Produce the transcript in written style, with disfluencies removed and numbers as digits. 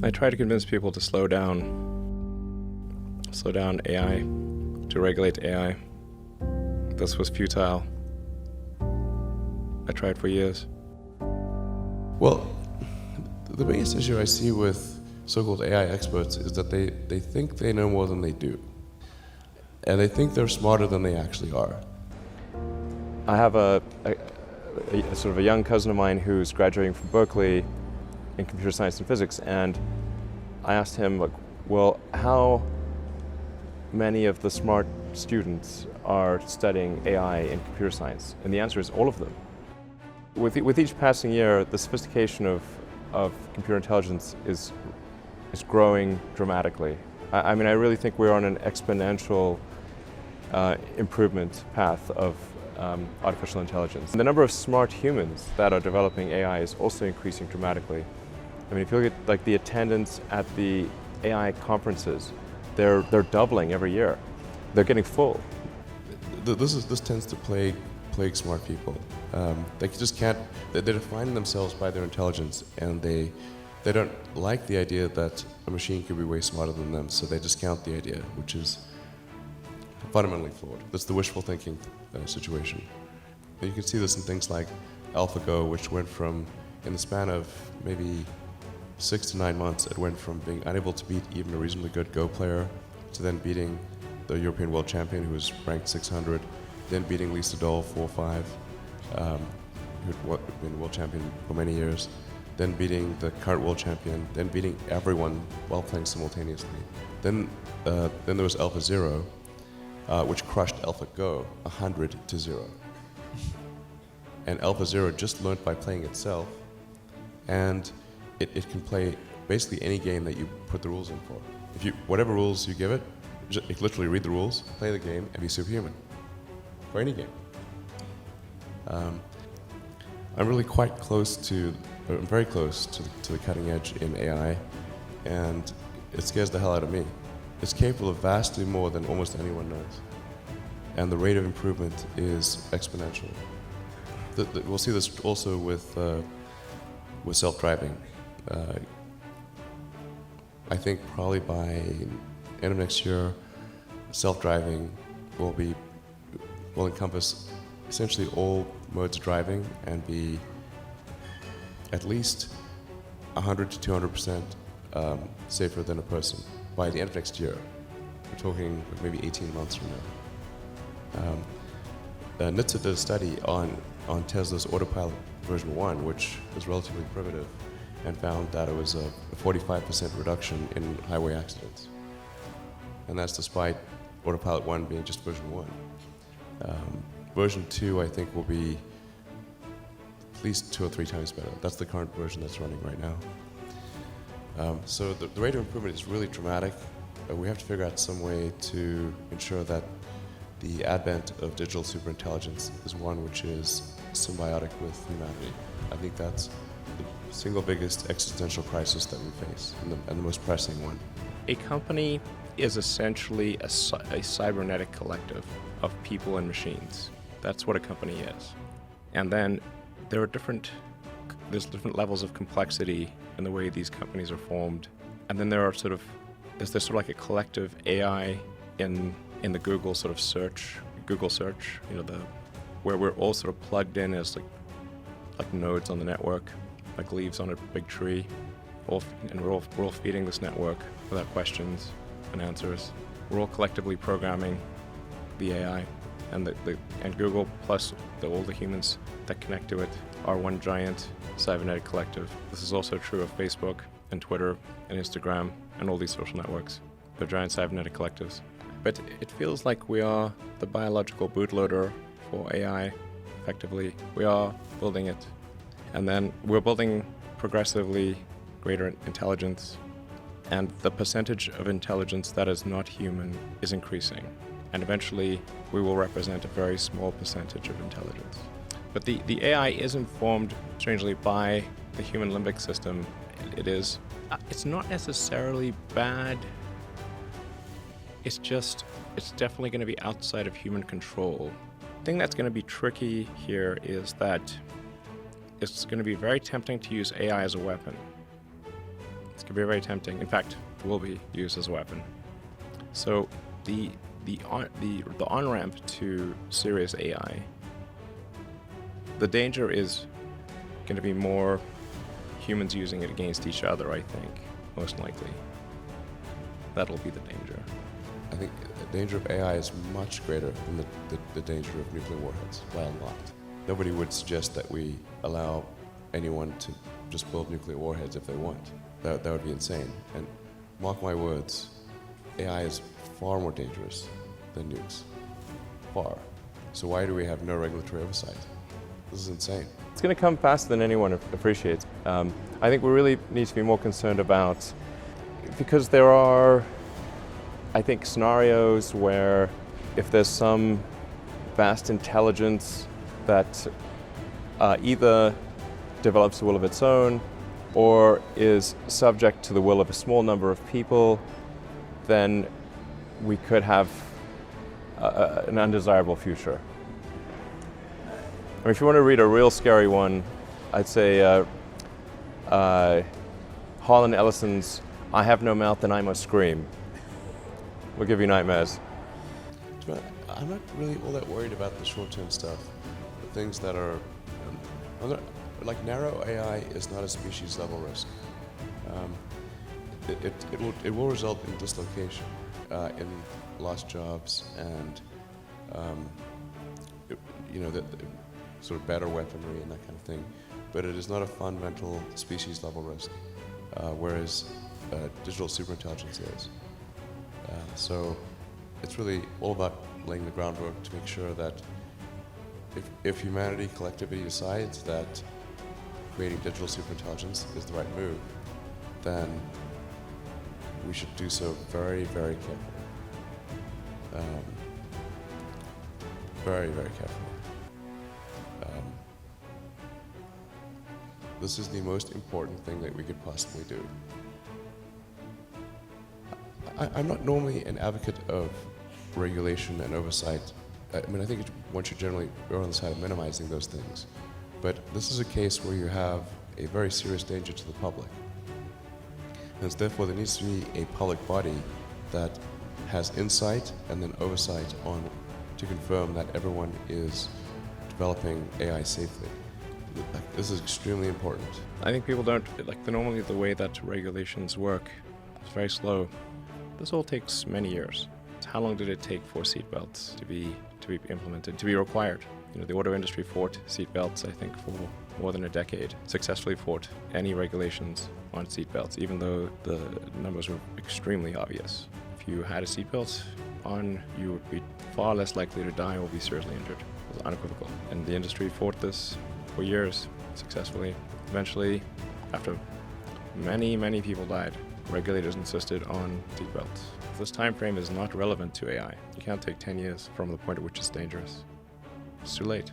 I try to convince people to slow down AI, to regulate AI. This was futile. I tried for years. Well, the biggest issue I see with so-called AI experts is that they think they know more than they do. And they think they're smarter than they actually are. I have a sort of a young cousin of mine who's graduating from Berkeley in computer science and physics, and I asked him, like, well, how many of the smart students are studying AI in computer science? And the answer is all of them. With each passing year, the sophistication of computer intelligence is growing dramatically. I mean, I really think we're on an exponential improvement path of artificial intelligence. And the number of smart humans that are developing AI is also increasing dramatically. I mean, if you look at like the attendance at the AI conferences, they're doubling every year. They're getting full. This tends to plague smart people. They just can't. They define themselves by their intelligence, and they don't like the idea that a machine could be way smarter than them. So they discount the idea, which is fundamentally flawed. That's the wishful thinking situation. And you can see this in things like AlphaGo, which went from, in the span of maybe 6 to 9 months, it went from being unable to beat even a reasonably good Go player to then beating the European world champion, who was ranked 600, then beating Lisa Doll 4-5, who'd been world champion for many years, then beating the current world champion, then beating everyone while playing simultaneously. Then there was AlphaZero, which crushed AlphaGo 100-0. And AlphaZero just learned by playing itself, and it can play basically any game that you put the rules in for. Whatever rules you give it, it literally read the rules, play the game, and be superhuman for any game. I'm really quite close to, I'm very close to the cutting edge in AI, and it scares the hell out of me. It's capable of vastly more than almost anyone knows, and the rate of improvement is exponential. We'll see this also with self-driving. I think probably by end of next year, self-driving will encompass essentially all modes of driving and be at least 100 to 200% safer than a person by the end of next year. We're talking maybe 18 months from now. NHTSA did a study on Tesla's Autopilot version 1, which was relatively primitive, and found that it was a 45% reduction in highway accidents. And that's despite Autopilot 1 being just version 1. Version 2, I think, will be at least 2 or 3 times better. That's the current version that's running right now. So the rate of improvement is really dramatic. We have to figure out some way to ensure that the advent of digital superintelligence is one which is symbiotic with humanity. I think that's the single biggest existential crisis that we face, and the most pressing one. A company is essentially a cybernetic collective of people and machines. That's what a company is. And then there's different levels of complexity in the way these companies are formed. And then there's sort of like a collective AI in the Google sort of search, you know, where we're all sort of plugged in as like nodes on the network, like leaves on a big tree, and we're all feeding this network without questions and answers. We're all collectively programming the AI, and Google plus all the humans that connect to it are one giant cybernetic collective. This is also true of Facebook and Twitter and Instagram and all these social networks. They're giant cybernetic collectives. But it feels like we are the biological bootloader for AI, effectively. We are building it. And then we're building progressively greater intelligence, and the percentage of intelligence that is not human is increasing. And eventually, we will represent a very small percentage of intelligence. But the AI is informed, strangely, by the human limbic system. It's not necessarily bad. It's definitely going to be outside of human control. The thing that's going to be tricky here is that it's going to be very tempting to use AI as a weapon. It can be very tempting. In fact, it will be used as a weapon. So the on-ramp to serious AI, the danger is going to be more humans using it against each other, I think, most likely. That'll be the danger. I think the danger of AI is much greater than the danger of nuclear warheads, by a lot. Nobody would suggest that we allow anyone to just build nuclear warheads if they want. That would be insane. And mark my words, AI is far more dangerous than nukes. Far. So why do we have no regulatory oversight? This is insane. It's going to come faster than anyone appreciates. I think we really need to be more concerned about, because there are, I think, scenarios where if there's some vast intelligence that either develops a will of its own or is subject to the will of a small number of people, then we could have an undesirable future. I mean, if you want to read a real scary one, I'd say Harlan Ellison's "I have no mouth and I must scream" will give you nightmares. I'm not really all that worried about the short-term stuff. The things that are, like narrow AI is not a species-level risk. It will result in dislocation, in lost jobs, and the sort of better weaponry and that kind of thing. But it is not a fundamental species-level risk, whereas digital superintelligence is. So it's really all about laying the groundwork to make sure that if humanity collectively decides that creating digital superintelligence is the right move, then we should do so very, very carefully. Very, very carefully. This is the most important thing that we could possibly do. I'm not normally an advocate of regulation and oversight. I mean, I think one should generally err on the side of minimizing those things. But this is a case where you have a very serious danger to the public. And therefore, there needs to be a public body that has insight and then oversight on to confirm that everyone is developing AI safely. This is extremely important. I think people don't, normally the way that regulations work is very slow. This all takes many years. How long did it take for seatbelts to be implemented, to be required? The auto industry fought seatbelts, I think, for more than a decade. Successfully fought any regulations on seatbelts, even though the numbers were extremely obvious. If you had a seatbelt on, you would be far less likely to die or be seriously injured. It was unequivocal. And the industry fought this for years, successfully. Eventually, after many, many people died, regulators insisted on seatbelts. This time frame is not relevant to AI. You can't take 10 years from the point at which it's dangerous. It's too late.